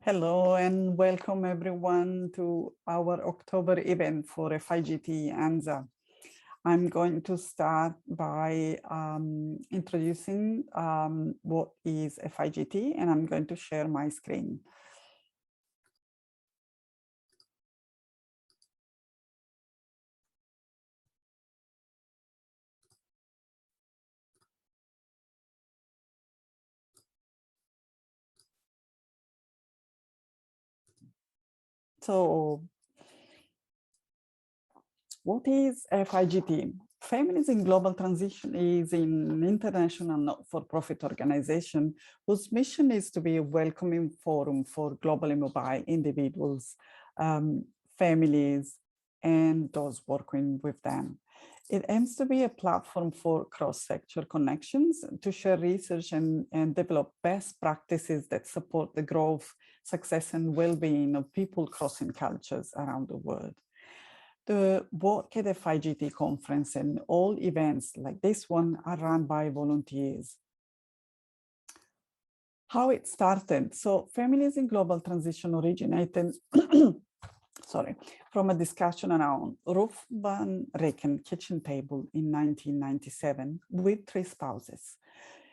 Hello and welcome everyone to our October event for FIGT ANZA. I'm going to start by introducing what is FIGT, and I'm going to share my screen. So what is FIGT? Families in Global Transition is an international not-for-profit organization whose mission is to be a welcoming forum for globally mobile individuals, families, and those working with them. It aims to be a platform for cross-sector connections to share research and develop best practices that support the growth, success, and well-being of people crossing cultures around the world. The Work at FIGT conference and all events like this one are run by volunteers. How it started. So Families in Global Transition originated from a discussion around Ruth van Reken kitchen table in 1997 with 3 spouses.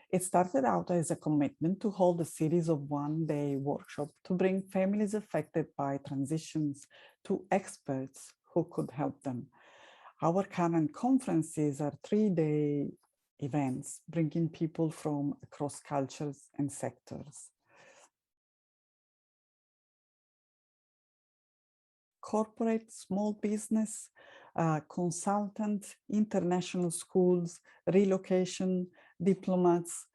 It started out as a commitment to hold a series of one-day workshops to bring families affected by transitions to experts who could help them. Our current conferences are 3-day events, bringing people from across cultures and sectors. Corporate, small business, consultant, international schools, relocation, diplomats,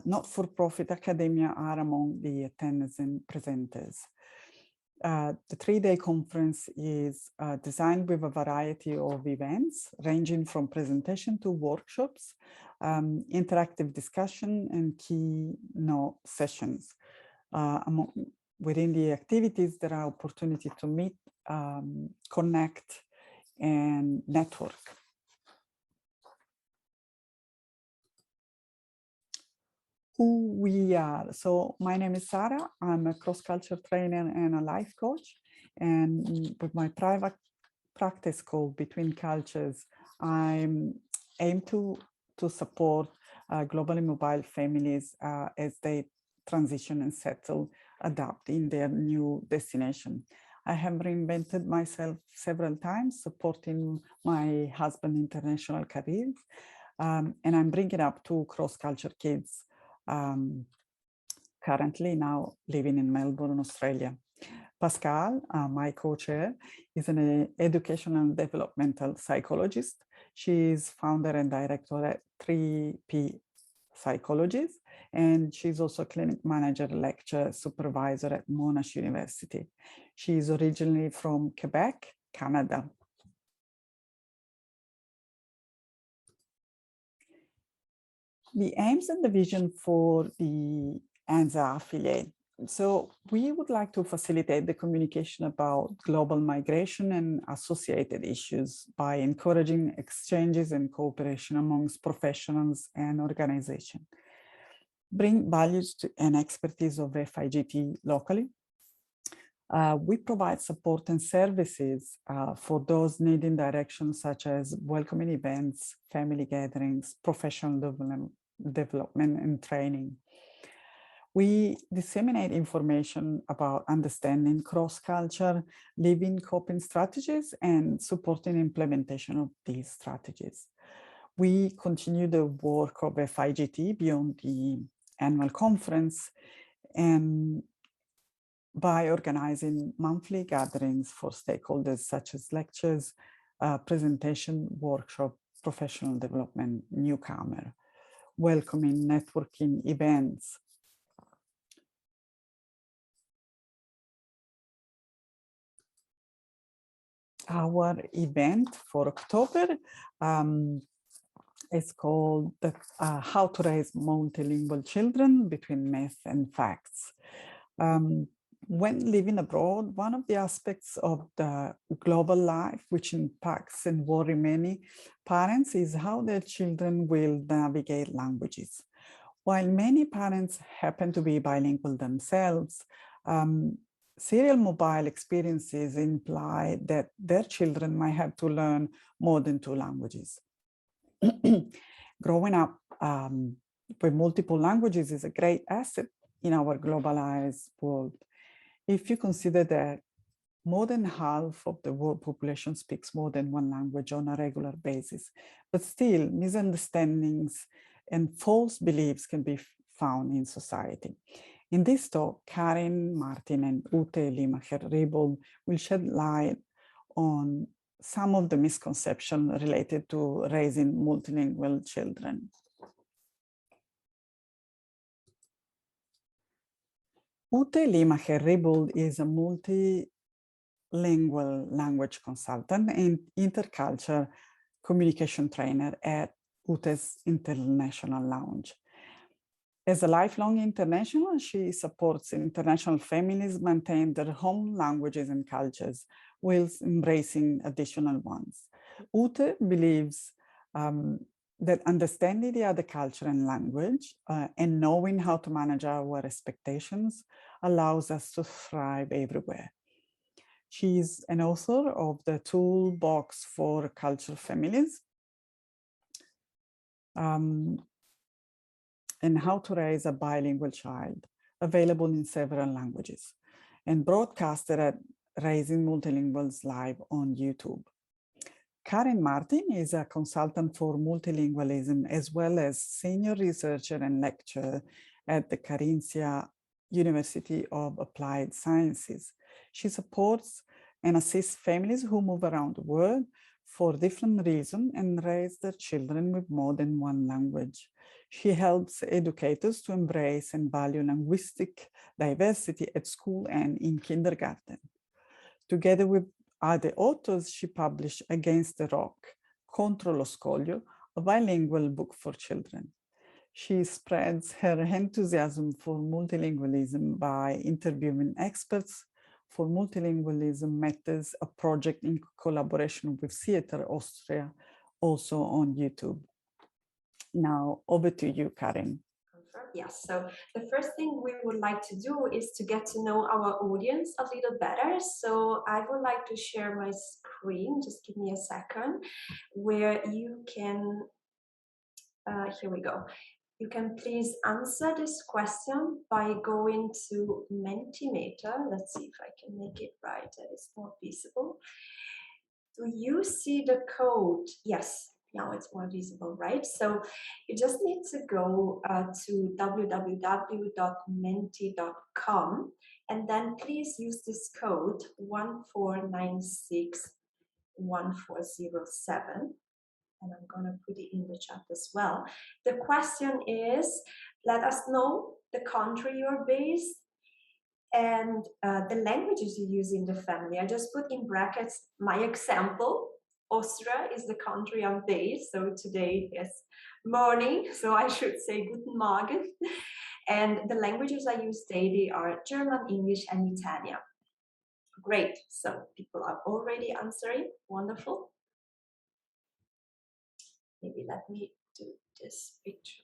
not-for-profit academia are among the attendees and presenters. The 3-day conference is designed with a variety of events, ranging from presentation to workshops, interactive discussion, and keynote sessions. Within the activities, there are opportunities to meet, connect, and network. Who we are. So my name is Sarah. I'm a cross-culture trainer and a life coach. And with my private practice called Between Cultures, I aim to support globally mobile families as they transition and settle, adapt in their new destination. I have reinvented myself several times, supporting my husband's international careers, and I'm bringing up 2 cross-culture kids, currently now living in Melbourne, Australia. Pascal, my co-chair, is an educational and developmental psychologist. She is founder and director at 3P Psychologies, and she's also a clinic manager, lecturer, supervisor at Monash University. She is originally from Quebec, Canada. The aims and the vision for the ANZA affiliate. So we would like to facilitate the communication about global migration and associated issues by encouraging exchanges and cooperation amongst professionals and organizations. Bring values and expertise of FIGT locally. We provide support and services for those needing direction, such as welcoming events, family gatherings, professional development and training. We disseminate information about understanding cross-culture, living coping strategies, and supporting implementation of these strategies. We continue the work of FIGT beyond the annual conference and by organizing monthly gatherings for stakeholders such as lectures, presentation, workshop, professional development, newcomer, welcoming, networking events. Our event for October is called How to Raise Multilingual Children Between Myth and Facts. When living abroad, one of the aspects of the global life which impacts and worry many parents is how their children will navigate languages. While many parents happen to be bilingual themselves, Serial mobile experiences imply that their children might have to learn more than 2 languages. Growing up with multiple languages is a great asset in our globalized world. If you consider that more than half of the world population speaks more than 1 language on a regular basis, but still misunderstandings and false beliefs can be found in society. In this talk, Karin, Martin, and Ute Limacher-Riebold will shed light on some of the misconceptions related to raising multilingual children. Ute Limacher-Riebold is a multilingual language consultant and intercultural communication trainer at Ute's International Lounge. As a lifelong international, she supports international families maintain their home languages and cultures whilst embracing additional ones. Ute believes that understanding the other culture and language and knowing how to manage our expectations allows us to thrive everywhere. She's an author of the Toolbox for Cultural Families, and How to Raise a Bilingual Child, available in several languages, and broadcasted at Raising Multilinguals Live on YouTube. Karin Martin is a consultant for multilingualism, as well as senior researcher and lecturer at the Carinthia University of Applied Sciences. She supports and assists families who move around the world for different reasons and raise their children with more than 1 language. She helps educators to embrace and value linguistic diversity at school and in kindergarten. Together with other authors, she published Against the Rock, Contro lo Scoglio, a bilingual book for children. She spreads her enthusiasm for multilingualism by interviewing experts for multilingualism methods, a project in collaboration with Theatre Austria, also on YouTube. Now, over to you, Karin. Yes, so the first thing we would like to do is to get to know our audience a little better. So I would like to share my screen, just give me a second, where you can, here we go. You can please answer this question by going to Mentimeter. Let's see if I can make it right, that it's not visible. Do you see the code? Yes, now it's more visible, right? So you just need to go to www.menti.com and then please use this code 14961407. And I'm going to put it in the chat as well. The question is, let us know the country you're based and the languages you use in the family. I just put in brackets my example. Austria is the country I'm based, so today is morning, so I should say Guten Morgen. And the languages I use daily are German, English, and Italian. Great, so people are already answering, wonderful. Maybe let me do this picture.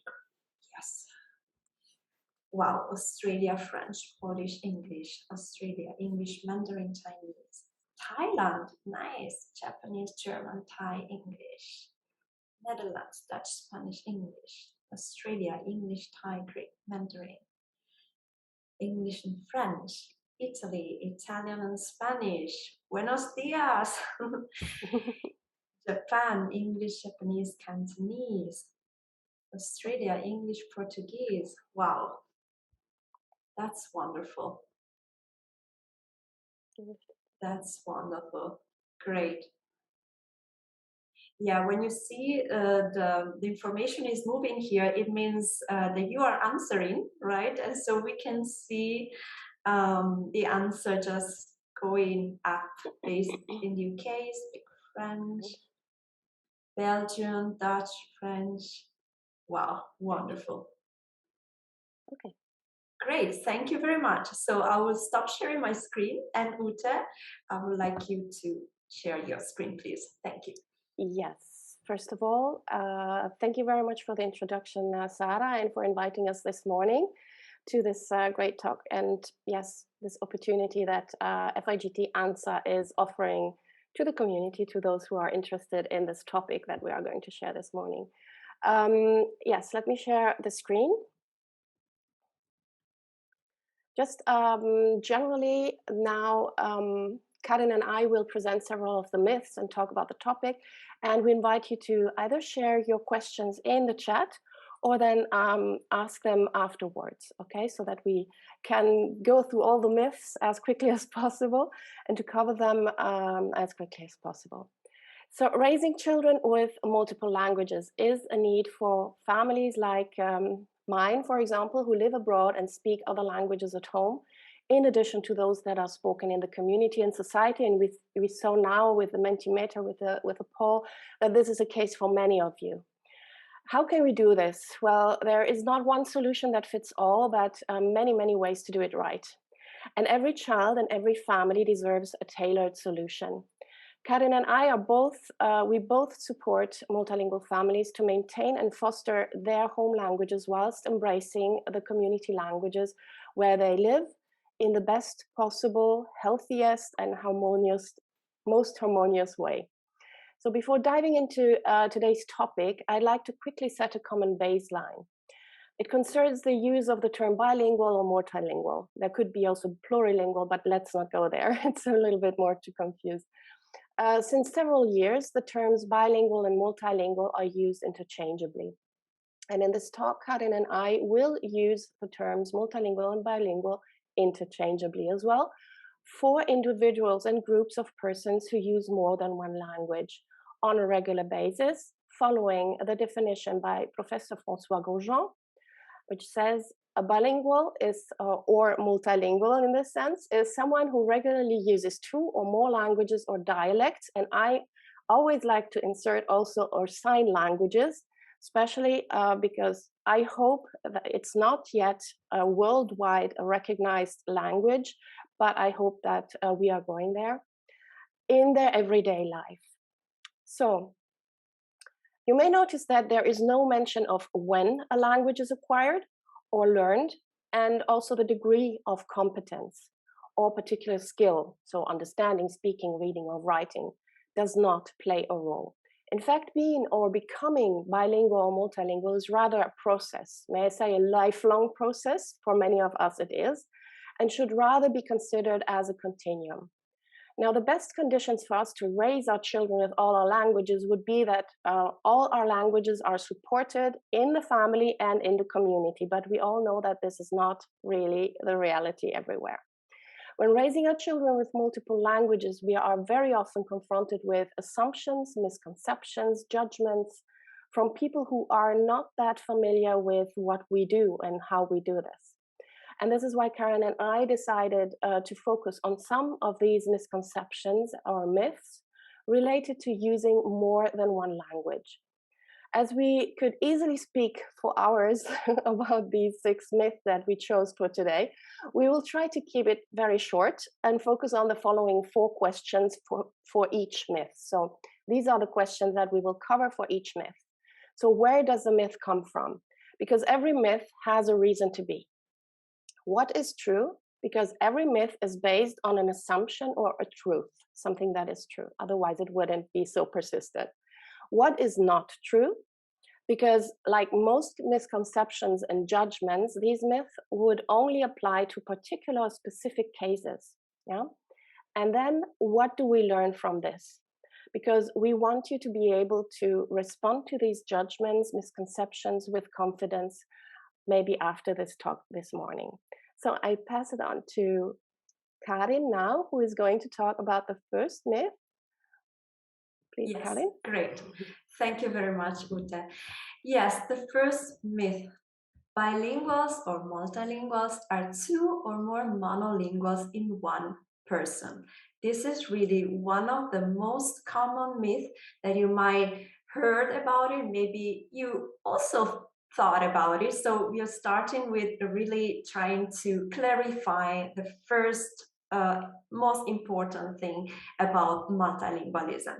Yes. Wow, Australia, French, Polish, English, Australia, English, Mandarin, Chinese, Thailand, nice, Japanese, German, Thai, English, Netherlands, Dutch, Spanish, English, Australia, English, Thai, Greek, Mandarin, English and French, Italy, Italian and Spanish, Buenos dias, Japan, English, Japanese, Cantonese, Australia, English, Portuguese, wow. That's wonderful. That's wonderful. Great. Yeah, when you see the information is moving here, it means that you are answering, right? And so we can see the answer just going up. Based in the UK, speak French, Belgian, Dutch, French. Wow, wonderful. Okay. Great, thank you very much. So I will stop sharing my screen, and Ute, I would like you to share your screen, please. Thank you. Yes, first of all, thank you very much for the introduction, Sarah, and for inviting us this morning. to this great talk. And yes, this opportunity that FIGT ANZA is offering to the community, to those who are interested in this topic that we are going to share this morning. Yes, let me share the screen. Just generally now, Karin and I will present several of the myths and talk about the topic. And we invite you to either share your questions in the chat or then ask them afterwards, okay? So that we can go through all the myths as quickly as possible and to cover them as quickly as possible. So raising children with multiple languages is a need for families like mine, for example, who live abroad and speak other languages at home, in addition to those that are spoken in the community and society. And we saw now with the Mentimeter, with the poll, that this is a case for many of you. How can we do this? Well, there is not one solution that fits all, but many, many ways to do it right. And every child and every family deserves a tailored solution. Karin and I are we both support multilingual families to maintain and foster their home languages whilst embracing the community languages where they live in the best possible, healthiest and most harmonious way. So before diving into today's topic, I'd like to quickly set a common baseline. It concerns the use of the term bilingual or multilingual. There could be also plurilingual, but let's not go there. It's a little bit more to confuse. Since several years, the terms bilingual and multilingual are used interchangeably. And in this talk, Karin and I will use the terms multilingual and bilingual interchangeably as well for individuals and groups of persons who use more than one language on a regular basis, following the definition by Professor François Grosjean, which says a bilingual is, or multilingual in this sense, is someone who regularly uses two or more languages or dialects. And I always like to insert also or sign languages, especially because I hope that it's not yet a worldwide recognized language, but I hope that we are going there in their everyday life. So you may notice that there is no mention of when a language is acquired or learned, and also the degree of competence or particular skill. So understanding, speaking, reading, or writing does not play a role. In fact, being or becoming bilingual or multilingual is rather a process. May I say a lifelong process? For many of us it is, and should rather be considered as a continuum. Now, the best conditions for us to raise our children with all our languages would be that all our languages are supported in the family and in the community, but we all know that this is not really the reality everywhere. When raising our children with multiple languages, we are very often confronted with assumptions, misconceptions, judgments from people who are not that familiar with what we do and how we do this. And this is why Karin and I decided to focus on some of these misconceptions or myths related to using more than one language. As we could easily speak for hours about these 6 myths that we chose for today, we will try to keep it very short and focus on the following 4 questions for each myth. So these are the questions that we will cover for each myth. So where does the myth come from? Because every myth has a reason to be. What is true? Because every myth is based on an assumption or a truth, something that is true. Otherwise, it wouldn't be so persistent. What is not true? Because like most misconceptions and judgments, these myths would only apply to particular specific cases. Yeah? And then what do we learn from this? Because we want you to be able to respond to these judgments, misconceptions with confidence, maybe after this talk this morning. So I pass it on to Karin now, who is going to talk about the first myth. Please, yes, Karin. Great. Thank you very much, Ute. Yes, the first myth. Bilinguals or multilinguals are 2 or more monolinguals in one person. This is really one of the most common myths that you might heard about it. Maybe you also thought about it. So we are starting with really trying to clarify the first most important thing about multilingualism.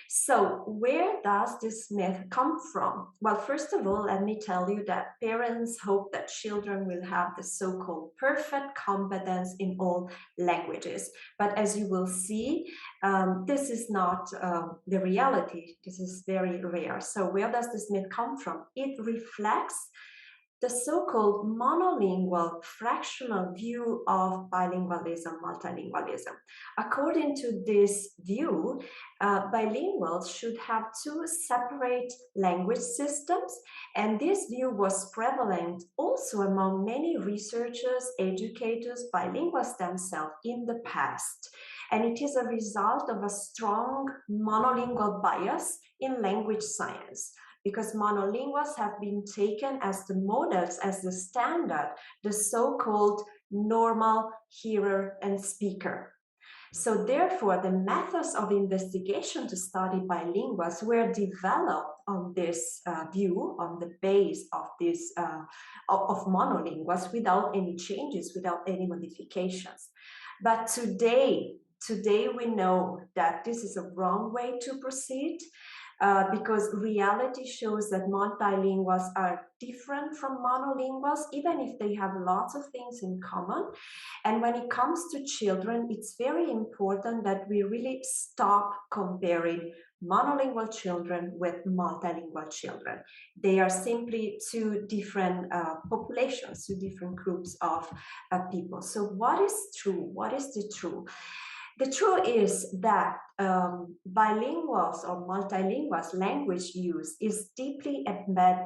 So where does this myth come from? Well, first of all, let me tell you that parents hope that children will have the so-called perfect competence in all languages. But as you will see, this is not the reality. This is very rare. So where does this myth come from? It reflects the so-called monolingual fractional view of bilingualism, multilingualism. According to this view, bilinguals should have two separate language systems, and this view was prevalent also among many researchers, educators, bilinguals themselves in the past. And it is a result of a strong monolingual bias in language science, because monolinguals have been taken as the models, as the standard, the so-called normal hearer and speaker. So therefore, the methods of investigation to study bilinguals were developed on this view, on the base of this of monolinguals, without any changes, without any modifications. But today we know that this is a wrong way to proceed. Because reality shows that multilinguals are different from monolinguals, even if they have lots of things in common. And when it comes to children, it's very important that we really stop comparing monolingual children with multilingual children. They are simply two different populations, two different groups of people. So what is true? What is the truth? The truth is that bilinguals or multilinguals language use is deeply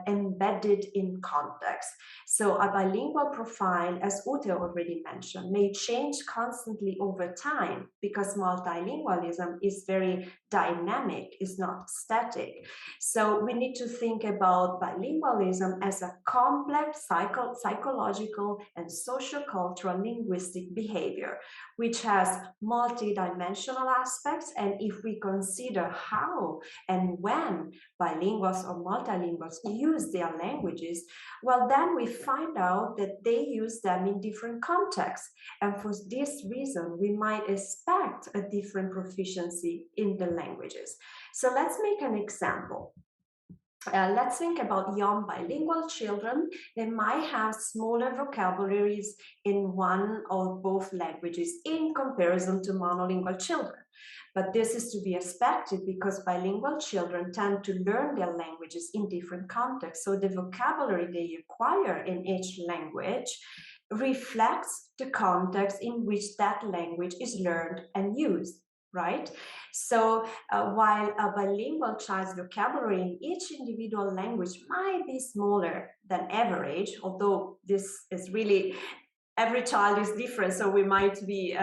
embedded in context. So a bilingual profile, as Ute already mentioned, may change constantly over time because multilingualism is very dynamic, is not static. So we need to think about bilingualism as a complex psychological and sociocultural linguistic behavior, which has multidimensional aspects. And if we consider how and when bilinguals or multilinguals use their languages, well, then we find out that they use them in different contexts. And for this reason, we might expect a different proficiency in the languages. So let's make an example. Let's think about young bilingual children. They might have smaller vocabularies in one or both languages in comparison to monolingual children. But this is to be expected because bilingual children tend to learn their languages in different contexts. So the vocabulary they acquire in each language reflects the context in which that language is learned and used. Right? So while a bilingual child's vocabulary in each individual language might be smaller than average, although this is really, every child is different, so we might be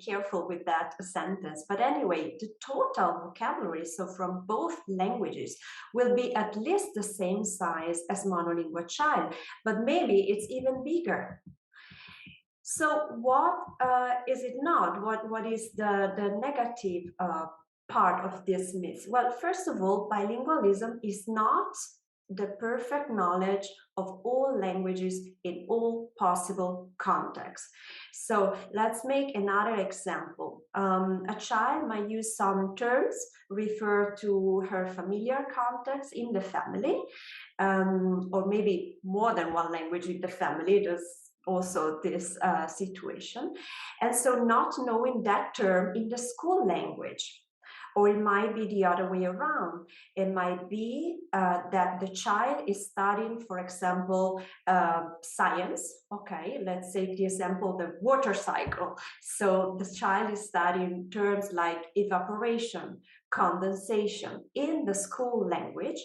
careful with that sentence. But anyway, the total vocabulary, so from both languages, will be at least the same size as monolingual child, but maybe it's even bigger. So what is it not? What is the negative part of this myth? Well, first of all, bilingualism is not the perfect knowledge of all languages in all possible contexts. So let's make another example. A child might use some terms refer to her familiar context in the family, or maybe more than one language in the family. There's also this situation. And so not knowing that term in the school language, or it might be the other way around. It might be that the child is studying, for example, science. Okay, let's say the example, the water cycle. So the child is studying terms like evaporation, condensation in the school language.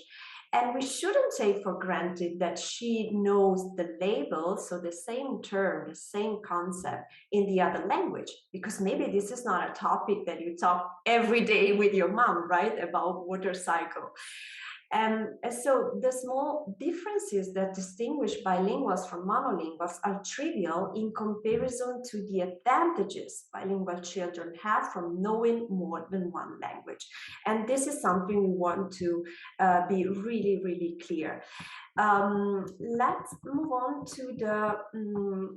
And we shouldn't take for granted that she knows the label, so the same term, the same concept in the other language, because maybe this is not a topic that you talk every day with your mom, right, about water cycle. So the small differences that distinguish bilinguals from monolinguals are trivial in comparison to the advantages bilingual children have from knowing more than one language. And this is something we want to be really, really clear. Let's move on to the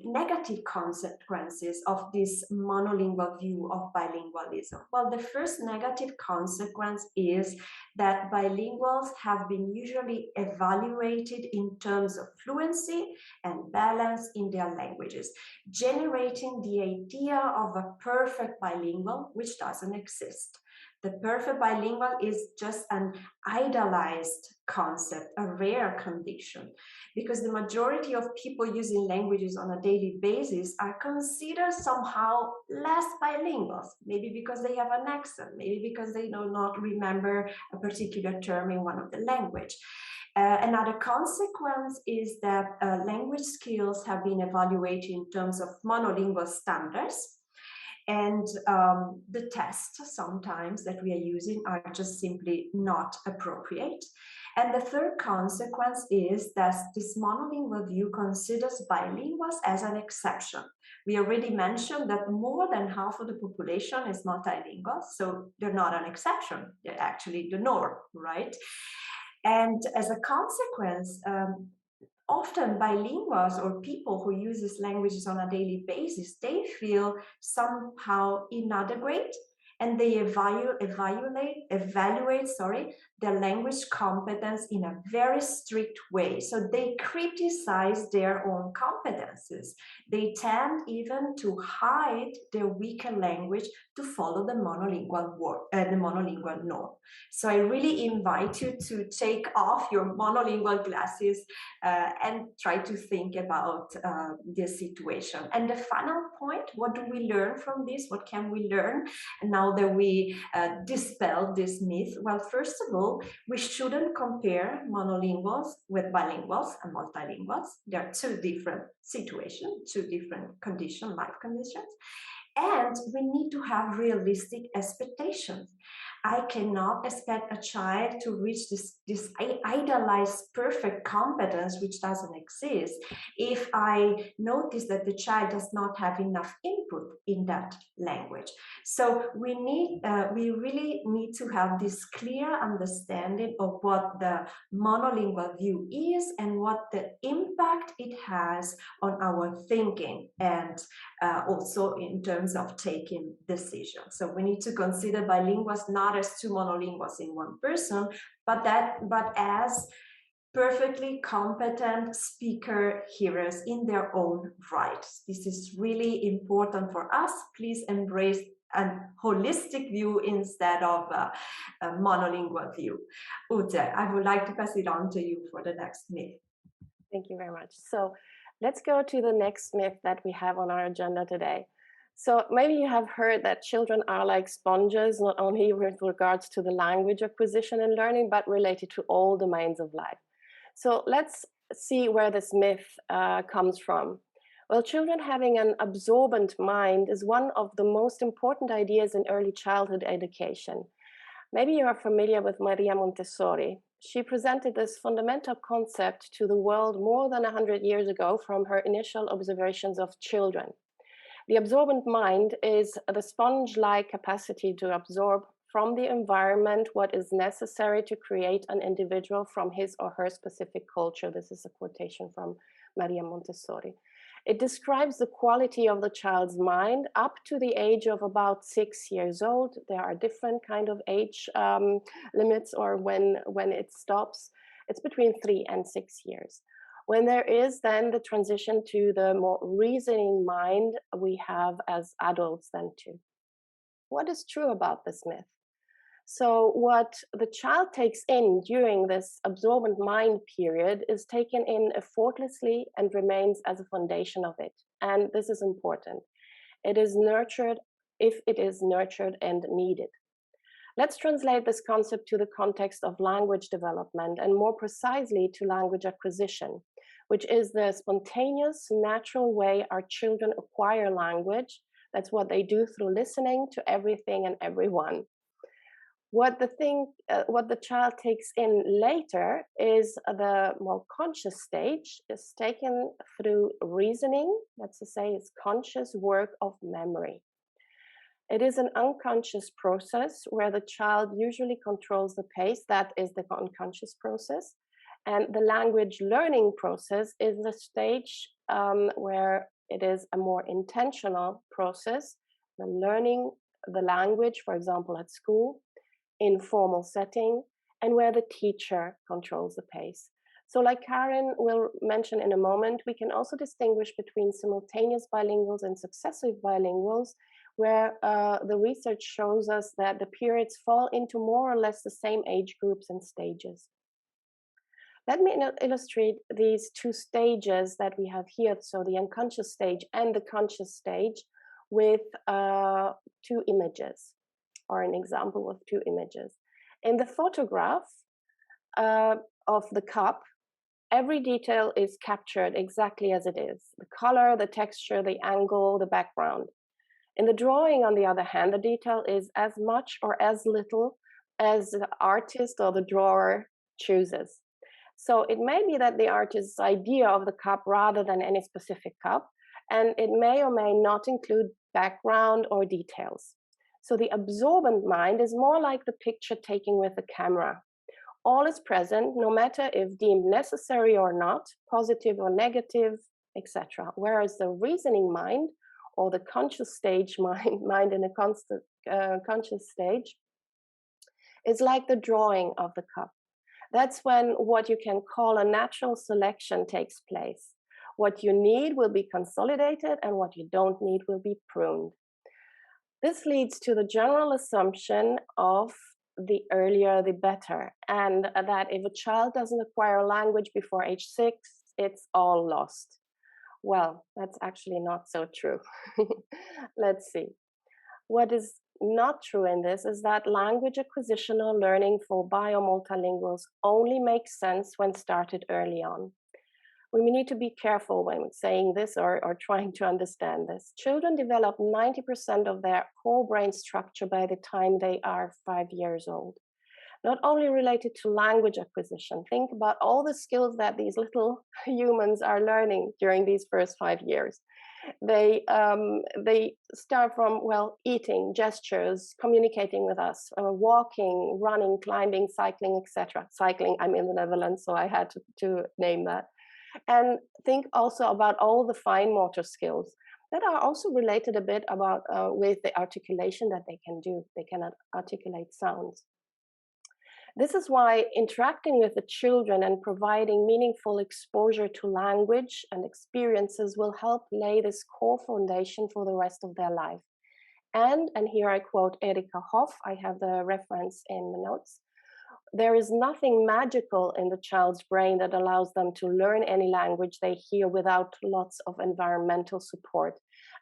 negative consequences of this monolingual view of bilingualism. Well, the first negative consequence is that bilinguals have been usually evaluated in terms of fluency and balance in their languages, generating the idea of a perfect bilingual, which doesn't exist. The perfect bilingual is just an idealized concept, a rare condition, because the majority of people using languages on a daily basis are considered somehow less bilinguals, maybe because they have an accent, maybe because they do not remember a particular term in one of the language. Another consequence is that language skills have been evaluated in terms of monolingual standards. And the tests sometimes that we are using are just simply not appropriate. And the third consequence is that this monolingual view considers bilinguals as an exception. We already mentioned that more than half of the population is multilingual, so they're not an exception, they're actually the norm, right? And as a consequence, often bilinguals or people who use these languages on a daily basis, they feel somehow inadequate, and they evaluate their language competence in a very strict way. So they criticize their own competences. They tend even to hide their weaker language to follow the monolingual norm. So I really invite you to take off your monolingual glasses and try to think about this situation. And the final point, what do we learn from this? What can we learn now that we dispel this myth? Well, first of all, we shouldn't compare monolinguals with bilinguals and multilinguals. They are two different situations, two different conditions, life conditions. And we need to have realistic expectations. I cannot expect a child to reach this idealized perfect competence, which doesn't exist, if I notice that the child does not have enough input in that language. So we really need to have this clear understanding of what the monolingual view is and what the impact it has on our thinking, and also in terms of taking decisions. So we need to consider bilinguals not as two monolinguals in one person, but as perfectly competent speaker hearers in their own right. This is really important for us. Please embrace a holistic view instead of a monolingual view. Ute, I would like to pass it on to you for the next myth. Thank you very much. So let's go to the next myth that we have on our agenda today. So maybe you have heard that children are like sponges, not only with regards to the language acquisition and learning, but related to all domains of life. So let's see where this myth comes from. Well, children having an absorbent mind is one of the most important ideas in early childhood education. Maybe you are familiar with Maria Montessori. She presented this fundamental concept to the world more than 100 years ago from her initial observations of children. The absorbent mind is the sponge-like capacity to absorb from the environment what is necessary to create an individual from his or her specific culture. This is a quotation from Maria Montessori. It describes the quality of the child's mind up to the age of about 6 years old. There are different kind of age limits, or when it stops. It's between 3 and 6 years. When there is then the transition to the more reasoning mind, we have as adults then too. What is true about this myth? So what the child takes in during this absorbent mind period is taken in effortlessly and remains as a foundation of it. And this is important. It is nurtured if it is nurtured and needed. Let's translate this concept to the context of language development, and more precisely to language acquisition, which is the spontaneous, natural way our children acquire language. That's what they do through listening to everything and everyone. What the child takes in later is the more conscious stage, is taken through reasoning. That's to say, it's conscious work of memory. It is an unconscious process where the child usually controls the pace. That is the unconscious process. And the language learning process is the stage where it is a more intentional process, the learning the language, for example, at school, in formal setting, and where the teacher controls the pace. So like Karen will mention in a moment, we can also distinguish between simultaneous bilinguals and successive bilinguals, where the research shows us that the periods fall into more or less the same age groups and stages. Let me illustrate these two stages that we have here, so the unconscious stage and the conscious stage, with two images, or an example with two images. In the photograph of the cup, every detail is captured exactly as it is: the color, the texture, the angle, the background. In the drawing, on the other hand, the detail is as much or as little as the artist or the drawer chooses. So it may be that the artist's idea of the cup rather than any specific cup, and it may or may not include background or details. So the absorbent mind is more like the picture taking with the camera. All is present, no matter if deemed necessary or not, positive or negative, etc. Whereas the reasoning mind, or the conscious stage mind in a conscious stage, is like the drawing of the cup. That's when what you can call a natural selection takes place. What you need will be consolidated, and what you don't need will be pruned. This leads to the general assumption of the earlier the better, and that if a child doesn't acquire a language before age 6, it's all lost. Well, that's actually not so true. Let's see. What is not true in this is that language acquisition or learning for biomultilinguals only makes sense when started early on. We need to be careful when saying this or trying to understand this. Children develop 90% of their whole brain structure by the time they are 5 years old. Not only related to language acquisition, think about all the skills that these little humans are learning during these first 5 years. They start from, well, eating, gestures, communicating with us, walking, running, climbing, cycling, etc. Cycling, I'm in the Netherlands, so I had to name that. And think also about all the fine motor skills that are also related a bit about with the articulation that they can do. They can articulate sounds. This is why interacting with the children and providing meaningful exposure to language and experiences will help lay this core foundation for the rest of their life. And here I quote Erika Hoff, I have the reference in the notes: there is nothing magical in the child's brain that allows them to learn any language they hear without lots of environmental support.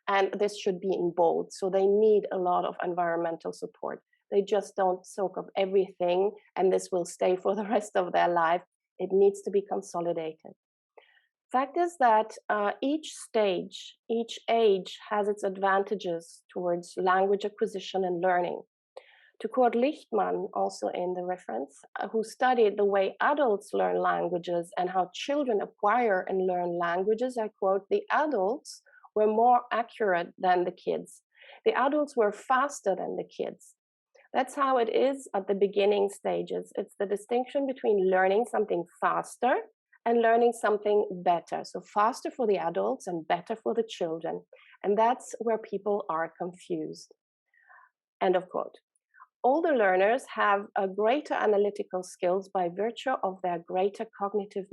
And this should be in bold, so they need a lot of environmental support. They just don't soak up everything and this will stay for the rest of their life. It needs to be consolidated. Fact is that each stage, each age has its advantages towards language acquisition and learning. To quote Lichtman, also in the reference, who studied the way adults learn languages and how children acquire and learn languages, I quote, the adults were more accurate than the kids. The adults were faster than the kids. That's how it is at the beginning stages. It's the distinction between learning something faster and learning something better. So faster for the adults and better for the children. And that's where people are confused. End of quote. Older learners have a greater analytical skills by virtue of their greater cognitive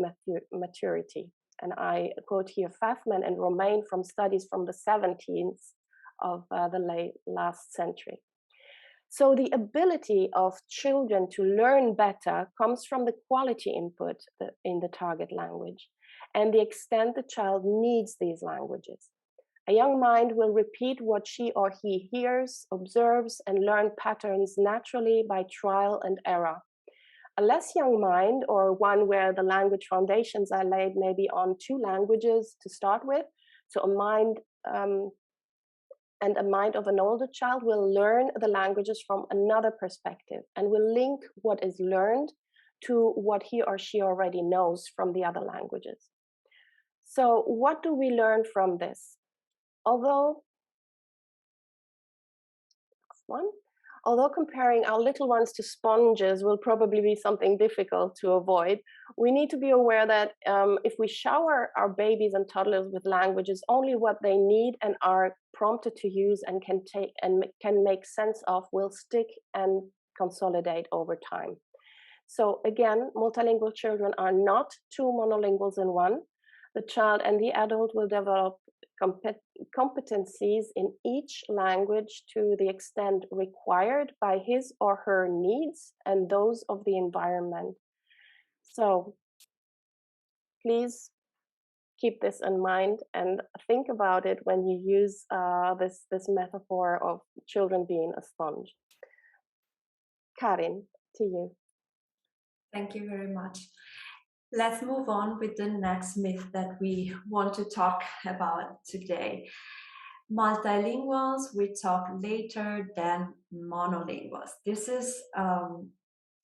maturity. And I quote here Fafman and Romain from studies from the 17th of the last century. So the ability of children to learn better comes from the quality input in the target language and the extent the child needs these languages. A young mind will repeat what she or he hears, observes, and learn patterns naturally by trial and error. A less young mind, or one where the language foundations are laid maybe on 2 languages to start with, so a mind and a mind of an older child will learn the languages from another perspective and will link what is learned to what he or she already knows from the other languages. So what do we learn from this? Although comparing our little ones to sponges will probably be something difficult to avoid, we need to be aware that if we shower our babies and toddlers with languages, only what they need and are prompted to use and can make sense of will stick and consolidate over time. So again, multilingual children are not two monolinguals in one. The child and the adult will develop competencies in each language to the extent required by his or her needs and those of the environment. So please keep this in mind and think about it when you use this metaphor of children being a sponge. Karin, to you. Thank you very much. Let's move on with the next myth that we want to talk about today. Multilinguals, we talk later than monolinguals. This is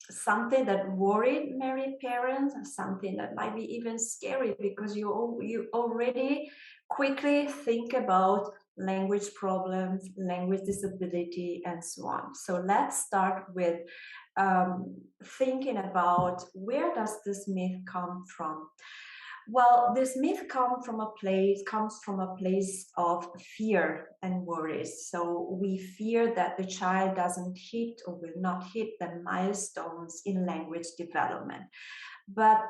something that worried many parents, something that might be even scary because you already quickly think about language problems, language disability, and so on. So let's start with thinking about where does this myth come from? Well, this myth comes from a place of fear and worries. So we fear that the child doesn't hit or will not hit the milestones in language development. But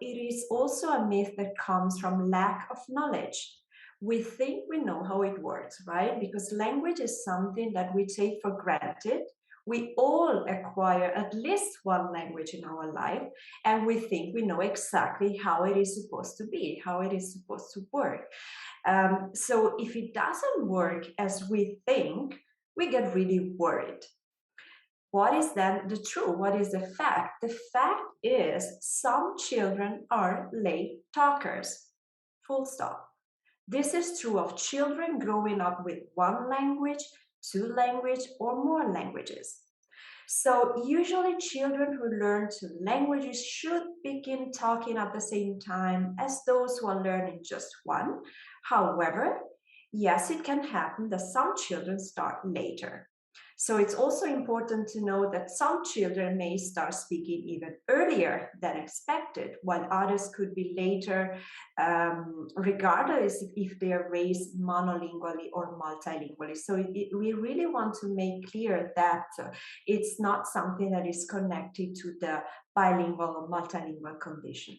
it is also a myth that comes from lack of knowledge. We think we know how it works, right? Because language is something that we take for granted. We all acquire at least one language in our life, and we think we know exactly how it is supposed to be, how it is supposed to work. So if it doesn't work as we think, we get really worried. What is then the truth? What is the fact? The fact is some children are late talkers, full stop. This is true of children growing up with one language, two languages, or more languages. So usually children who learn two languages should begin talking at the same time as those who are learning just one. However, yes, it can happen that some children start later. So it's also important to know that some children may start speaking even earlier than expected, while others could be later, regardless if they are raised monolingually or multilingually. So we really want to make clear that it's not something that is connected to the bilingual or multilingual condition.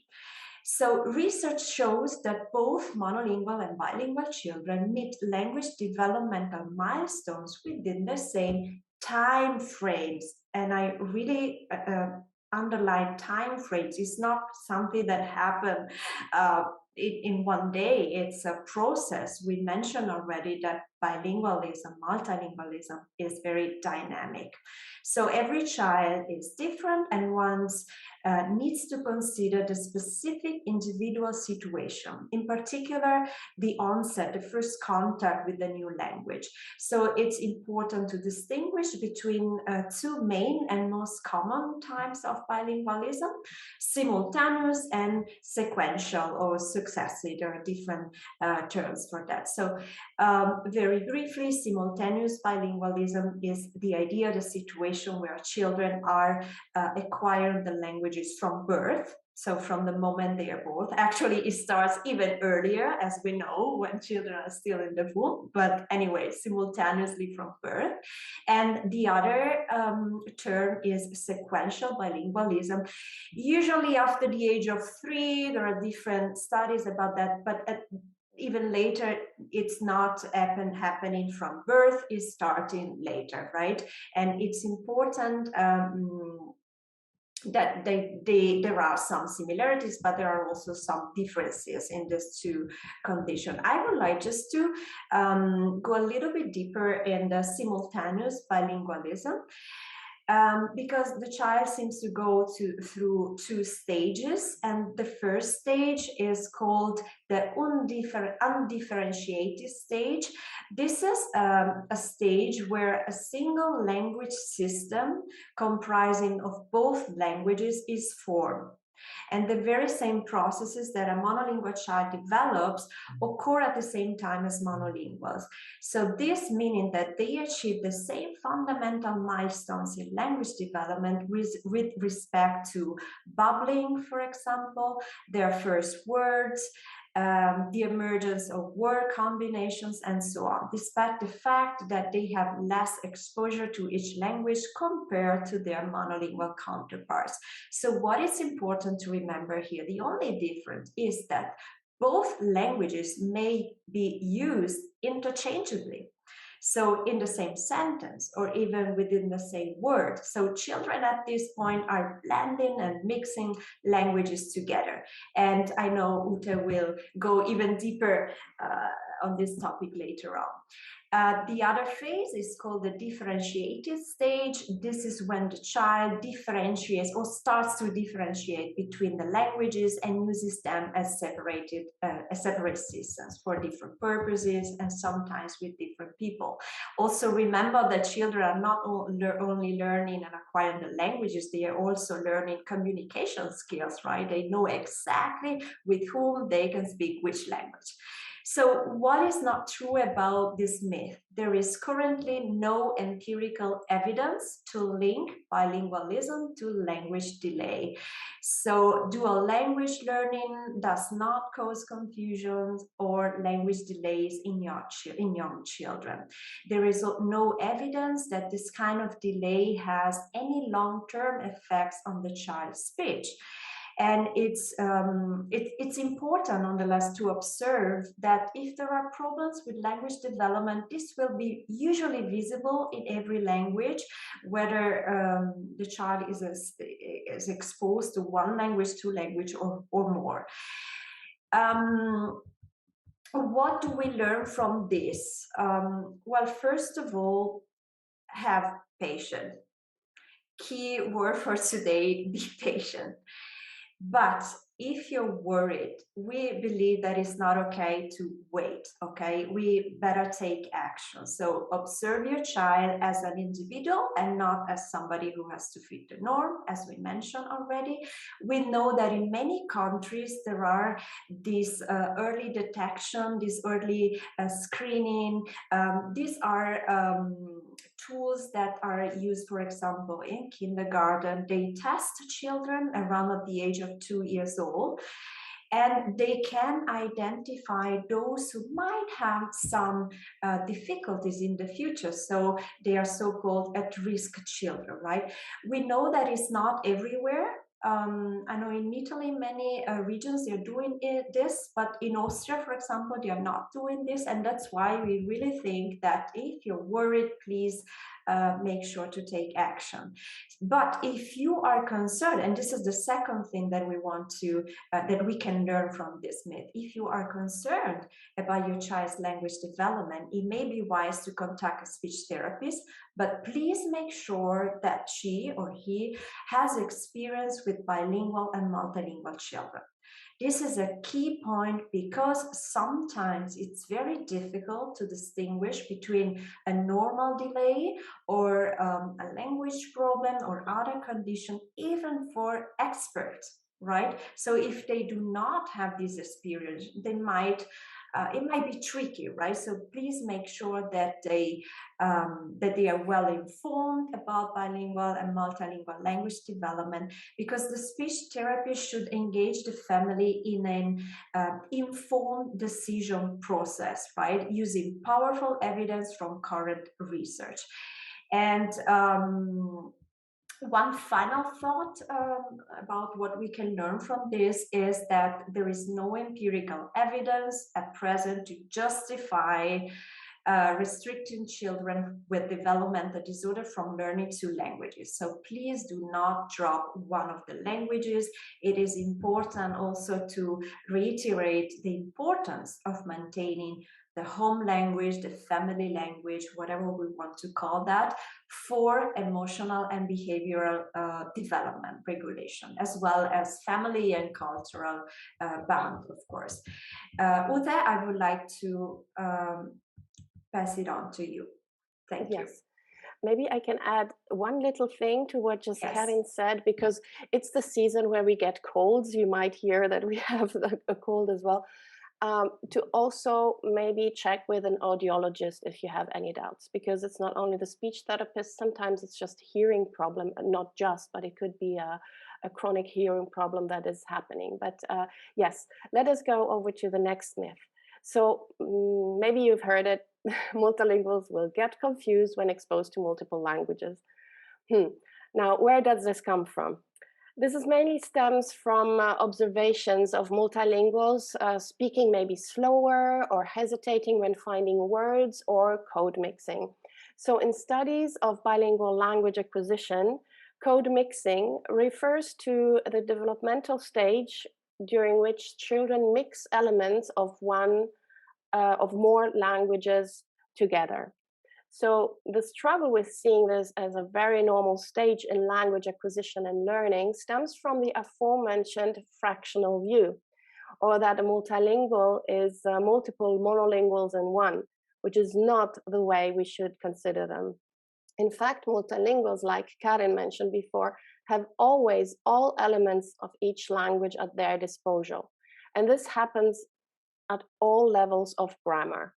So research shows that both monolingual and bilingual children meet language developmental milestones within the same time frames. And I really underline time frames. It's not something that happened in one day. It's a process. We mentioned already that bilingualism, multilingualism is very dynamic. So every child is different, and one needs to consider the specific individual situation, in particular the onset, the first contact with the new language. So it's important to distinguish between two main and most common types of bilingualism: simultaneous and sequential or successive. There are different terms for that. So very briefly, simultaneous bilingualism is the idea, the situation where children are acquiring the languages from birth. So from the moment they are born. Actually, it starts even earlier, as we know, when children are still in the womb. But anyway, simultaneously from birth. And the other term is sequential bilingualism. Usually after the age of 3, there are different studies about that. But even later, it's not happening from birth, it's starting later, right? And it's important that there are some similarities, but there are also some differences in these two conditions. I would like just to go a little bit deeper in the simultaneous bilingualism. because the child seems to go through 2 stages, and the first stage is called the undifferentiated stage. This is a stage where a single language system comprising of both languages is formed. And the very same processes that a monolingual child develops occur at the same time as monolinguals. So this meaning that they achieve the same fundamental milestones in language development with respect to babbling, for example, their first words, the emergence of word combinations, and so on, despite the fact that they have less exposure to each language compared to their monolingual counterparts. So what is important to remember here, the only difference is that both languages may be used interchangeably. So in the same sentence or even within the same word. So children at this point are blending and mixing languages together. And I know Ute will go even deeper on this topic later on. The other phase is called the differentiated stage. This is when the child differentiates or starts to differentiate between the languages and uses them as separate systems for different purposes and sometimes with different people. Also remember that children are not only learning and acquiring the languages, they are also learning communication skills, right? They know exactly with whom they can speak which language. So what is not true about this myth? There is currently no empirical evidence to link bilingualism to language delay. So dual language learning does not cause confusions or language delays in young children. There is no evidence that this kind of delay has any long-term effects on the child's speech. And it's important, nonetheless, to observe that if there are problems with language development, this will be usually visible in every language, whether the child is exposed to one language, two language, or more. What do we learn from this? Well, first of all, have patience. Key word for today, be patient. But if you're worried, we believe that it's not okay to wait, okay? We better take action. So observe your child as an individual and not as somebody who has to fit the norm, as we mentioned already. We know that in many countries, there are this early detection, this early screening. These are tools that are used, for example, in kindergarten. They test children around at the age of 2 years old, and they can identify those who might have some difficulties in the future. So they are so-called at-risk children, right? We know that it's not everywhere. I know in Italy, many regions, they're doing this, but in Austria, for example, they are not doing this. And that's why we really think that if you're worried, please make sure to take action. But if you are concerned, and this is the second thing that we want to, that we can learn from this myth, if you are concerned about your child's language development, it may be wise to contact a speech therapist, but please make sure that she or he has experience with bilingual and multilingual children. This is a key point because sometimes it's very difficult to distinguish between a normal delay or a language problem or other condition, even for experts, right? So if they do not have this experience, they might it might be tricky, right? So please make sure that they are well informed about bilingual and multilingual language development, because the speech therapist should engage the family in an informed decision process, right? Using powerful evidence from current research. And one final thought about what we can learn from this is that there is no empirical evidence at present to justify restricting children with developmental disorder from learning two languages. So please do not drop one of the languages. It is important also to reiterate the importance of maintaining the home language, the family language, whatever we want to call that, for emotional and behavioral development regulation, as well as family and cultural bond, of course. Ute, I would like to pass it on to you. Thank you. Maybe I can add one little thing to what just Yes. Karin said, because it's the season where we get colds. You might hear that we have a cold as well. To also maybe check with an audiologist if you have any doubts, because it's not only the speech therapist, sometimes it's just hearing problem, not just, but it could be a chronic hearing problem that is happening. But yes, let us go over to the next myth. So maybe you've heard it, multilinguals will get confused when exposed to multiple languages. Now, where does this come from? This is mainly stems from observations of multilinguals speaking maybe slower or hesitating when finding words or code mixing. So in studies of bilingual language acquisition, code mixing refers to the developmental stage during which children mix elements of more languages together. So the struggle with seeing this as a very normal stage in language acquisition and learning stems from the aforementioned fractional view, or that a multilingual is multiple monolinguals in one, which is not the way we should consider them. In fact, multilinguals, like Karin mentioned before, have always all elements of each language at their disposal. And this happens at all levels of grammar.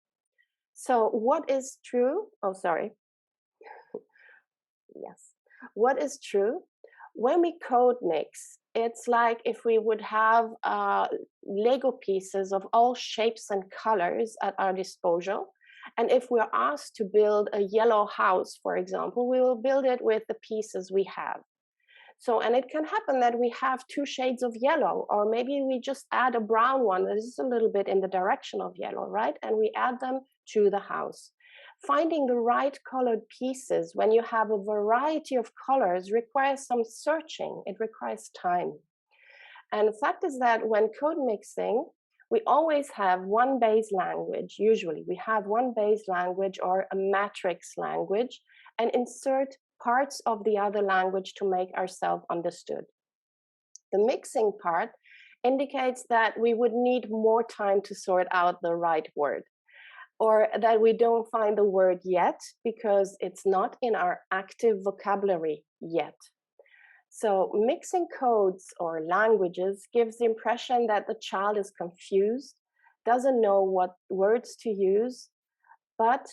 So what is true? Oh, sorry. Yes. What is true? When we code mix, it's like if we would have Lego pieces of all shapes and colors at our disposal. And if we're asked to build a yellow house, for example, we will build it with the pieces we have. So, and it can happen that we have two shades of yellow, or maybe we just add a brown one that is a little bit in the direction of yellow, right? And we add them to the house. Finding the right colored pieces when you have a variety of colors requires some searching. It requires time. And the fact is that when code mixing, we always have one base language. Usually we have one base language or a matrix language, and insert parts of the other language to make ourselves understood. The mixing part indicates that we would need more time to sort out the right word, or that we don't find the word yet because it's not in our active vocabulary yet. So mixing codes or languages gives the impression that the child is confused, doesn't know what words to use, but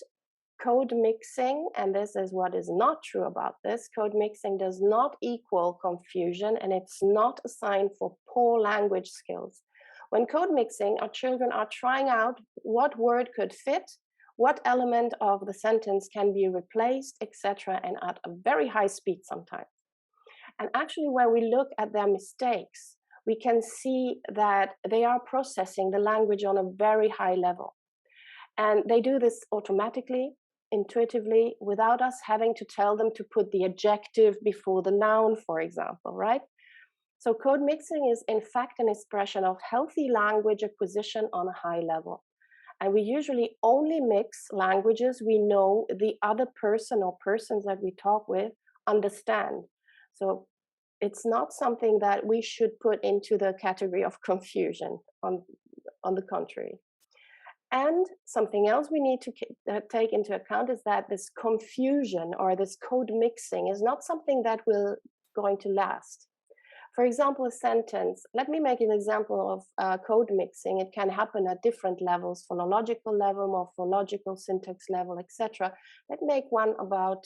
code mixing, and this is what is not true about this, code mixing does not equal confusion, and it's not a sign for poor language skills. When code mixing, our children are trying out what word could fit, what element of the sentence can be replaced, etc., and at a very high speed sometimes. And actually, when we look at their mistakes, we can see that they are processing the language on a very high level. And they do this automatically, intuitively, without us having to tell them to put the adjective before the noun, for example, right? So code mixing is in fact an expression of healthy language acquisition on a high level. And we usually only mix languages we know the other person or persons that we talk with understand. So it's not something that we should put into the category of confusion, on the contrary. And something else we need to take into account is that this confusion or this code mixing is not something that will going to last. For example, a sentence, let me make an example of code mixing. It can happen at different levels, phonological level, morphological, syntax level, etc. Let's make one about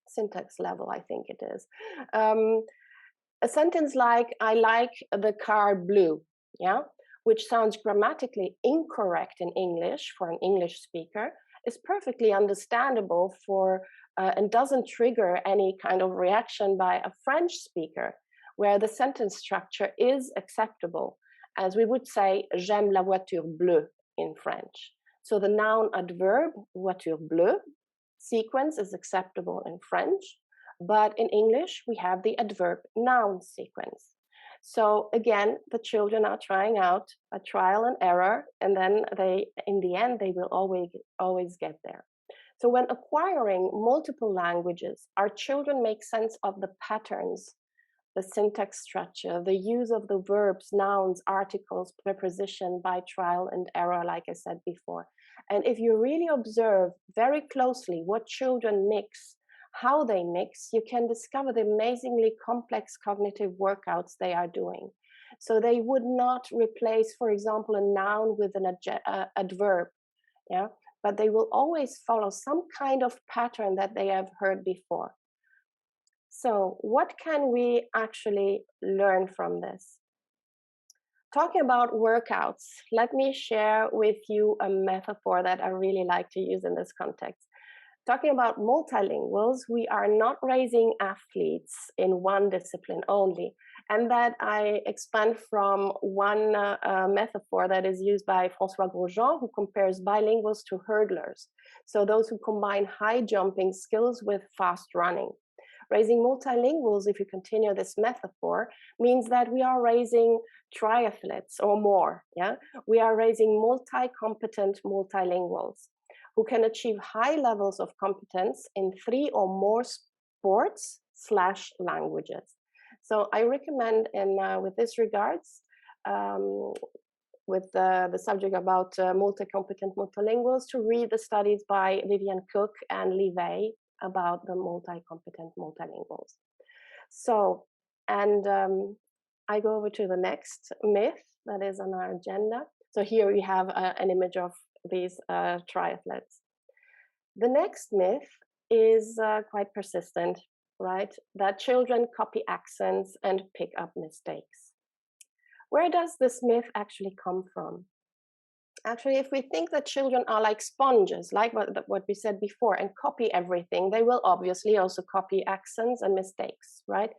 syntax level, I think it is. A sentence like, I like the car blue, yeah? Which sounds grammatically incorrect in English for an English speaker, is perfectly understandable for, and doesn't trigger any kind of reaction by a French speaker, where the sentence structure is acceptable, as we would say, j'aime la voiture bleue in French. So the noun adverb, voiture bleue, sequence is acceptable in French, but in English, we have the adverb noun sequence. So again, the children are trying out a trial and error, and then in the end, they will always get there. So when acquiring multiple languages, our children make sense of the patterns, the syntax structure, the use of the verbs, nouns, articles, preposition by trial and error, like I said before. And if you really observe very closely what children mix, how they mix, you can discover the amazingly complex cognitive workouts they are doing. So they would not replace, for example, a noun with an adverb, yeah, but they will always follow some kind of pattern that they have heard before. So what can we actually learn from this? Talking about workouts, let me share with you a metaphor that I really like to use in this context. Talking about multilinguals, we are not raising athletes in one discipline only. And that I expand from one metaphor that is used by François Grosjean, who compares bilinguals to hurdlers. So those who combine high jumping skills with fast running. Raising multilinguals, if you continue this metaphor, means that we are raising triathletes or more. Yeah, we are raising multi-competent multilinguals who can achieve high levels of competence in 3 or more sports/languages. So I recommend, with this regards, with the subject about multi-competent multilinguals, to read the studies by Vivian Cook and Lee Wei about the multi-competent multilinguals. So, and I go over to the next myth that is on our agenda. So here we have an image of these triathletes. The next myth is quite persistent, right? That children copy accents and pick up mistakes. Where does this myth actually come from? Actually, if we think that children are like sponges, like what we said before, and copy everything, they will obviously also copy accents and mistakes, right?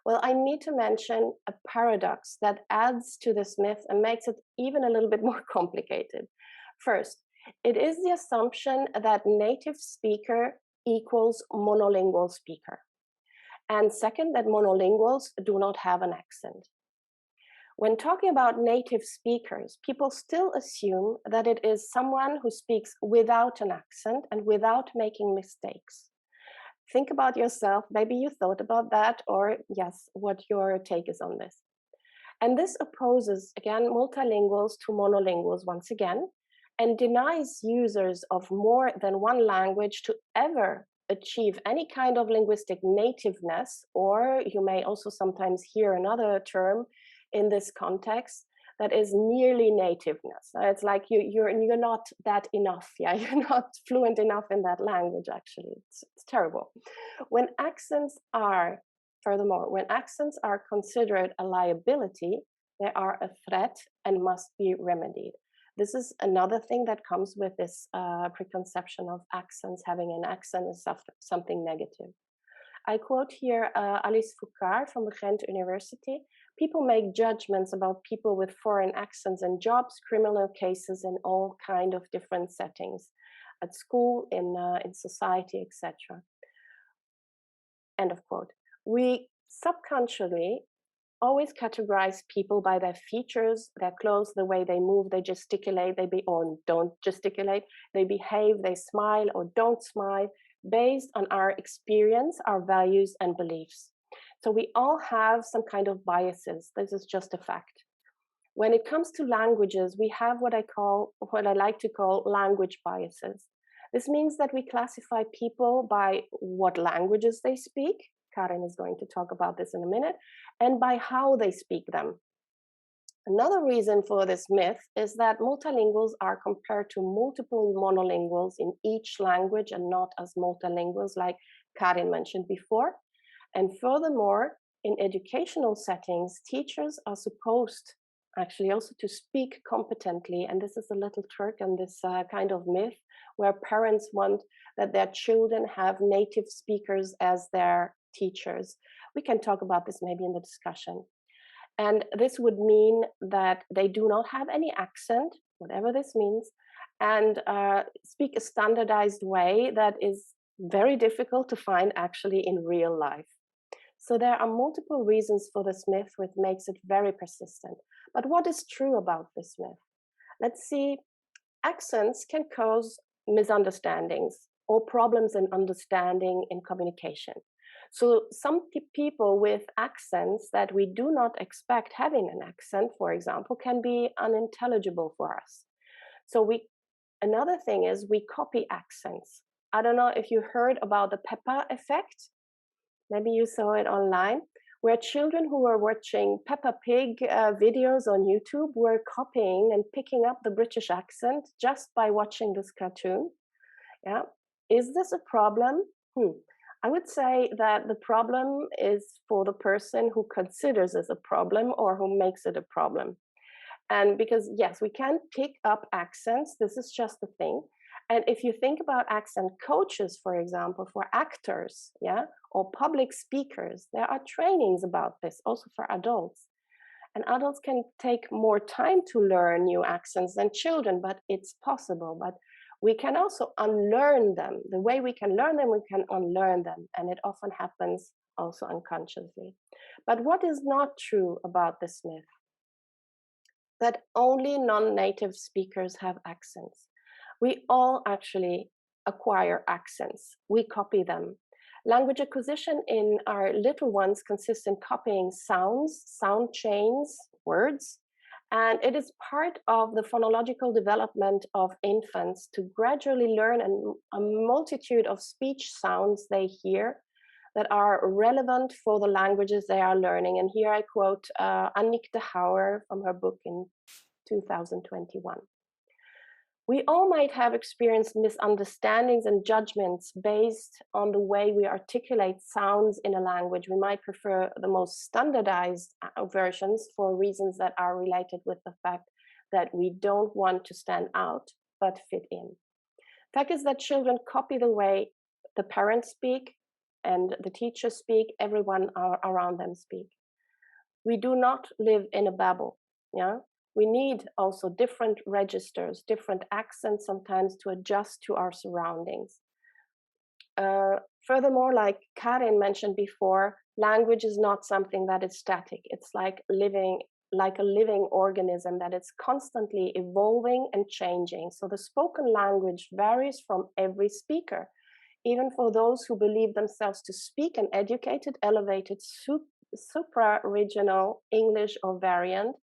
Well, I need to mention a paradox that adds to this myth and makes it even a little bit more complicated. First, it is the assumption that native speaker equals monolingual speaker. And second, that monolinguals do not have an accent. When talking about native speakers, people still assume that it is someone who speaks without an accent and without making mistakes. Think about yourself. Maybe you thought about that, or yes, what your take is on this. And this opposes, again, multilinguals to monolinguals once again, and denies users of more than one language to ever achieve any kind of linguistic nativeness, or you may also sometimes hear another term in this context that is nearly nativeness. It's like you're not that enough, yeah, you're not fluent enough in that language, actually. It's terrible. When accents are, furthermore, when accents are considered a liability, they are a threat and must be remedied. This is another thing that comes with this preconception of accents. Having an accent is something negative. I quote here Alice Foucault from the Ghent University. People make judgments about people with foreign accents in jobs, criminal cases, in all kind of different settings, at school, in society, etc. End of quote. We subconsciously always categorize people by their features, their clothes, the way they move, they gesticulate, or don't gesticulate, they behave, they smile or don't smile, based on our experience, our values and beliefs. So we all have some kind of biases. This is just a fact. When it comes to languages, we have what I like to call language biases. This means that we classify people by what languages they speak. Karin is going to talk about this in a minute, and by how they speak them. Another reason for this myth is that multilinguals are compared to multiple monolinguals in each language and not as multilinguals, like Karin mentioned before. And furthermore, in educational settings, teachers are supposed actually also to speak competently. And this is a little trick and this kind of myth where parents want that their children have native speakers as their teachers. We can talk about this maybe in the discussion. And this would mean that they do not have any accent, whatever this means, and speak a standardized way that is very difficult to find actually in real life. So there are multiple reasons for this myth, which makes it very persistent. But what is true about this myth? Let's see. Accents can cause misunderstandings or problems in understanding in communication. So some people with accents that we do not expect having an accent, for example, can be unintelligible for us. So another thing is we copy accents. I don't know if you heard about the Peppa effect. Maybe you saw it online, where children who were watching Peppa Pig videos on YouTube were copying and picking up the British accent just by watching this cartoon. Yeah, is this a problem? I would say that the problem is for the person who considers this a problem or who makes it a problem. And because, yes, we can pick up accents, this is just the thing. And if you think about accent coaches, for example, for actors, yeah, or public speakers, there are trainings about this also for adults. And adults can take more time to learn new accents than children, but it's possible. But we can also unlearn them. The way we can learn them, we can unlearn them. And it often happens also unconsciously. But what is not true about this myth? That only non-native speakers have accents. We all actually acquire accents. We copy them. Language acquisition in our little ones consists in copying sounds, sound chains, words, and it is part of the phonological development of infants to gradually learn a multitude of speech sounds they hear that are relevant for the languages they are learning. And here I quote Annick de Houwer from her book in 2021. We all might have experienced misunderstandings and judgments based on the way we articulate sounds in a language. We might prefer the most standardized versions for reasons that are related with the fact that we don't want to stand out, but fit in. Fact is that children copy the way the parents speak and the teachers speak, everyone around them speak. We do not live in a bubble, yeah? We need also different registers, different accents sometimes to adjust to our surroundings. Furthermore, like Karin mentioned before, language is not something that is static. It's like a living organism that is constantly evolving and changing. So the spoken language varies from every speaker, even for those who believe themselves to speak an educated, elevated, supra-regional English or variant.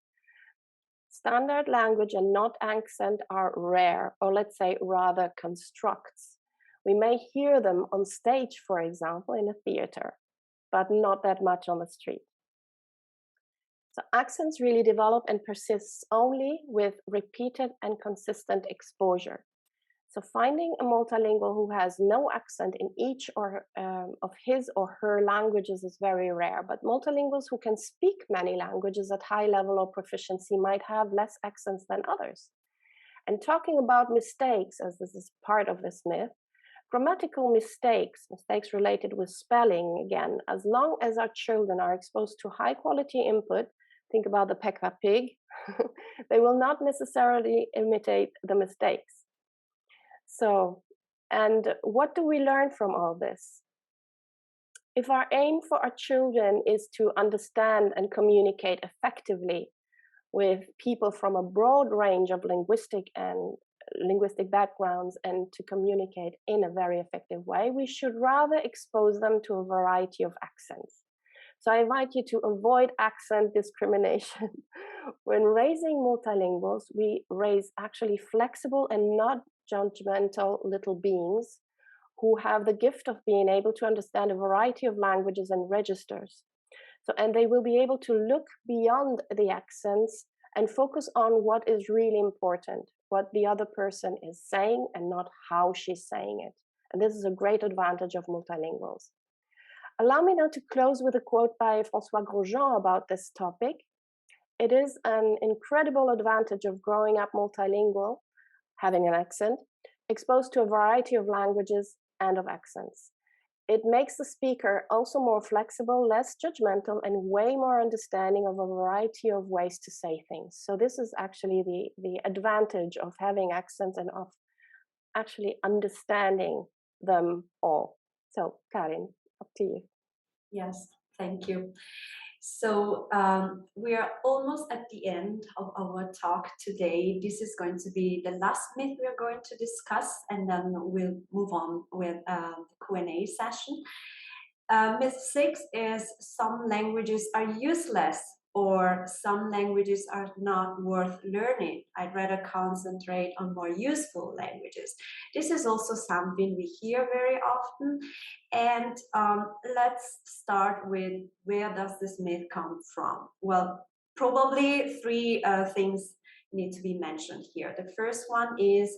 Standard language and not accent are rare, or let's say rather constructs. We may hear them on stage, for example, in a theater, but not that much on the street. So accents really develop and persist only with repeated and consistent exposure. So finding a multilingual who has no accent in each of his or her languages is very rare, but multilinguals who can speak many languages at high level of proficiency might have less accents than others. And talking about mistakes, as this is part of this myth, grammatical mistakes related with spelling, again, as long as our children are exposed to high quality input, think about the Peppa Pig, they will not necessarily imitate the mistakes. So, and what do we learn from all this? If our aim for our children is to understand and communicate effectively with people from a broad range of linguistic backgrounds and to communicate in a very effective way, we should rather expose them to a variety of accents. So I invite you to avoid accent discrimination. When raising multilinguals, we raise actually flexible and not judgmental little beings who have the gift of being able to understand a variety of languages and registers. So, and they will be able to look beyond the accents and focus on what is really important, what the other person is saying and not how she's saying it. And this is a great advantage of multilinguals. Allow me now to close with a quote by François Grosjean about this topic. It is an incredible advantage of growing up multilingual, having an accent, exposed to a variety of languages and of accents. it makes the speaker also more flexible, less judgmental, and way more understanding of a variety of ways to say things. So this is actually the advantage of having accents and of actually understanding them all. So Karin, up to you. Yes, thank you. So we are almost at the end of our talk today. This is going to be the last myth we are going to discuss, and then we'll move on with the Q&A session. Myth 6 is some languages are useless, or some languages are not worth learning. I'd rather concentrate on more useful languages. This is also something we hear very often. And let's start with, where does this myth come from? Well, probably three things need to be mentioned here. The first one is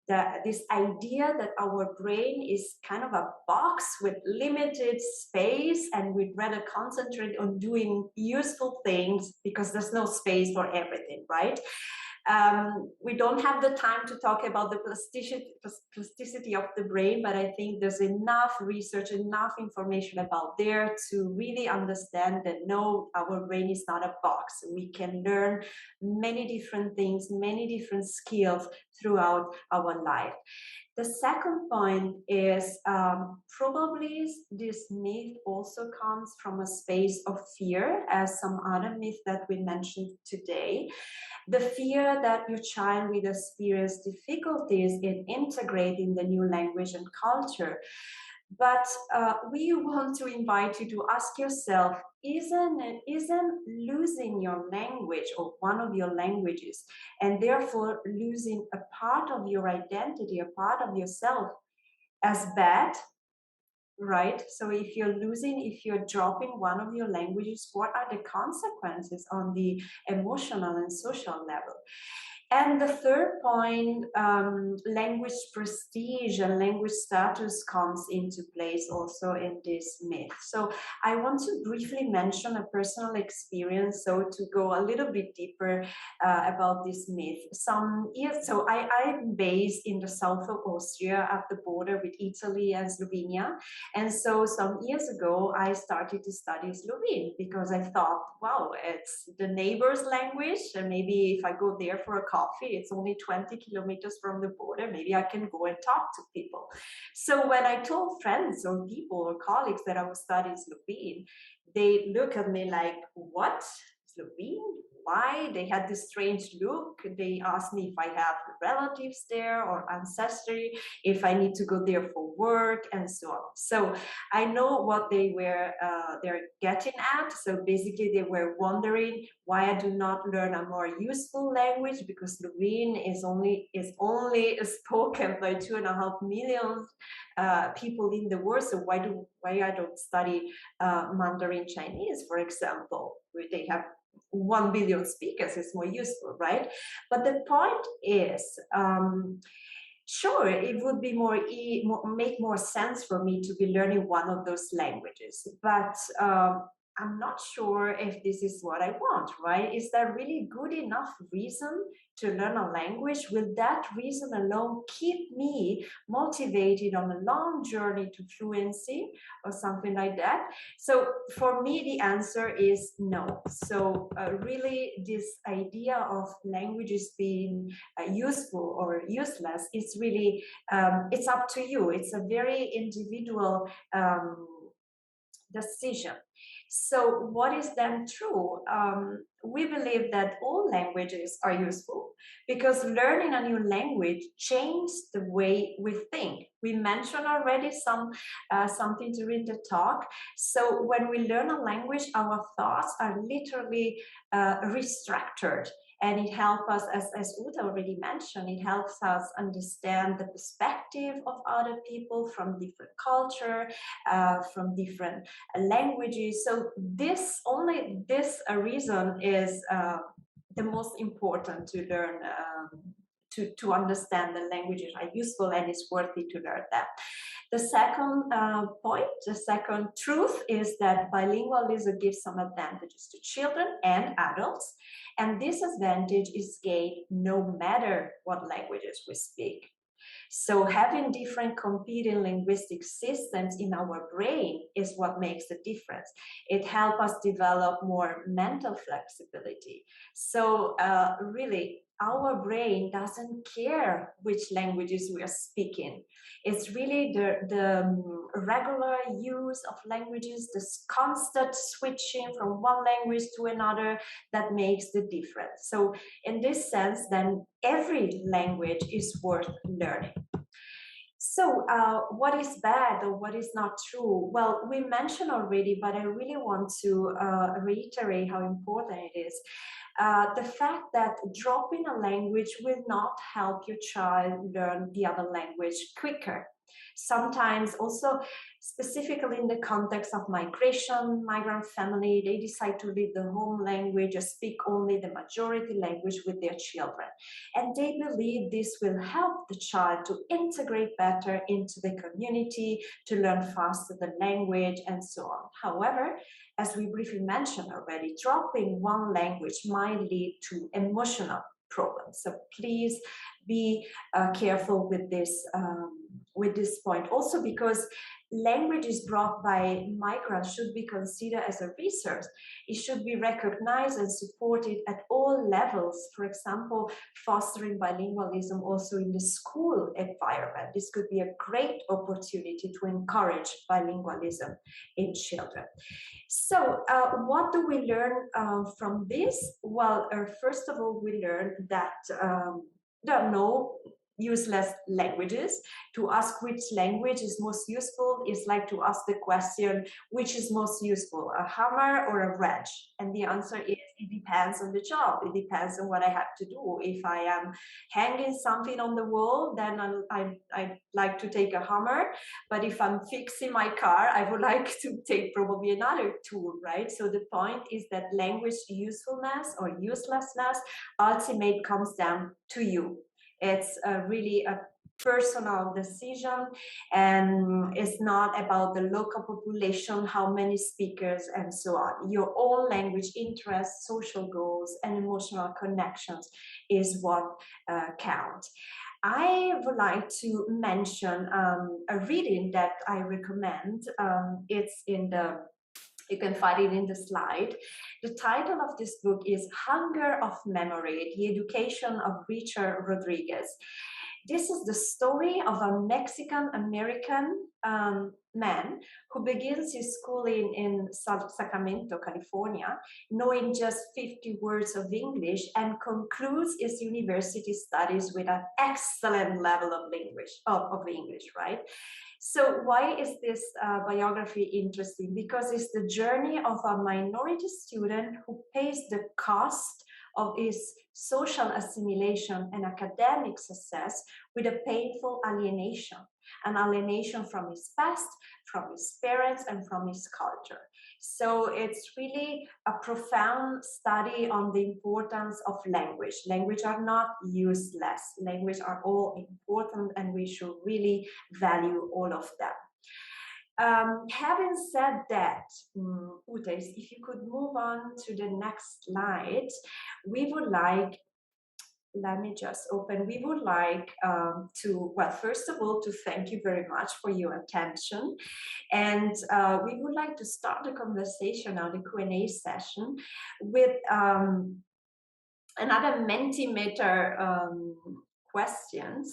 that this idea that our brain is kind of a box with limited space, and we'd rather concentrate on doing useful things because there's no space for everything, right? We don't have the time to talk about the plasticity of the brain, but I think there's enough research, enough information about there to really understand that no, our brain is not a box. We can learn many different things, many different skills throughout our life. The second point is probably this myth also comes from a space of fear, as some other myth that we mentioned today. The fear that your child will experience difficulties in integrating the new language and culture. But we want to invite you to ask yourself, isn't losing your language or one of your languages, and therefore losing a part of your identity, a part of yourself, as bad? Right? So if you're losing, if you're dropping one of your languages, what are the consequences on the emotional and social level? And the third point, language prestige and language status comes into place also in this myth. So I want to briefly mention a personal experience, so to go a little bit deeper about this myth. Some years, so I'm based in the south of Austria at the border with Italy and Slovenia. And so some years ago, I started to study Slovene because I thought, wow, it's the neighbor's language, and maybe if I go there for a coffee, it's only 20 kilometers from the border, maybe I can go and talk to people. So when I told friends or people or colleagues that I was studying Slovene, they look at me like, what? Slovene? Why? They had this strange look. They asked me if I have relatives there or ancestry, if I need to go there for work, and so on. So I know what they're getting at. So basically, they were wondering why I do not learn a more useful language, because Slovene is only spoken by 2.5 million people in the world. So why I don't study Mandarin Chinese, for example, where they have 1 billion speakers, is more useful, right? But the point is, sure, it would be make more sense for me to be learning one of those languages, but I'm not sure if this is what I want, right? Is that really good enough reason to learn a language? Will that reason alone keep me motivated on a long journey to fluency or something like that? So for me, the answer is no. So really, this idea of languages being useful or useless is really, it's up to you. It's a very individual decision. So what is then true? We believe that all languages are useful because learning a new language changes the way we think. We mentioned already something during the talk. So when we learn a language, our thoughts are literally restructured. And it helps us, as Uta already mentioned, it helps us understand the perspective of other people from different culture, from different languages. So this reason is the most important to learn, to understand the languages are useful and it's worthy to learn them. The second point, the second truth is that bilingualism gives some advantages to children and adults. And this advantage is gained no matter what languages we speak. So having different competing linguistic systems in our brain is what makes the difference. It helps us develop more mental flexibility. So really, our brain doesn't care which languages we are speaking. It's really the regular use of languages, this constant switching from one language to another that makes the difference. So in this sense, then every language is worth learning. So what is bad or what is not true? Well, we mentioned already, but I really want to reiterate how important it is. The fact that dropping a language will not help your child learn the other language quicker. Sometimes also, specifically in the context of migration, migrant family, they decide to leave the home language or speak only the majority language with their children. And they believe this will help the child to integrate better into the community, to learn faster the language, and so on. However, as we briefly mentioned already, dropping one language might lead to emotional problems. So please be careful with this point. Also, because languages brought by migrants should be considered as a resource. It should be recognized and supported at all levels. For example, fostering bilingualism also in the school environment. This could be a great opportunity to encourage bilingualism in children. So what do we learn from this? Well, first of all, we learn that there are no useless languages. To ask which language is most useful is like to ask the question, which is most useful, a hammer or a wrench? And the answer is, it depends on the job. It depends on what I have to do. If I am hanging something on the wall, then I like to take a hammer. But if I'm fixing my car, I would like to take probably another tool, right? So the point is that language usefulness or uselessness ultimately comes down to you. It's really a personal decision, and it's not about the local population, how many speakers, and so on. Your own language interests, social goals, and emotional connections is what count. I would like to mention a reading that I recommend. It's in the You can find it in the slide. The title of this book is Hunger of Memory, The Education of Richard Rodriguez. This is the story of a Mexican-American man who begins his schooling in Sacramento, California, knowing just 50 words of English, and concludes his university studies with an excellent level of English, right? So why is this biography interesting? Because it's the journey of a minority student who pays the cost of his social assimilation and academic success with a painful alienation, an alienation from his past, from his parents, and from his culture. So it's really a profound study on the importance of language. Language are not useless. Language are all important, and we should really value all of them. Having said that, Ute, if you could move on to the next slide, we would like, let me just open, we would like to, well, first of all, to thank you very much for your attention. And we would like to start the conversation on the Q&A session with another Mentimeter questions.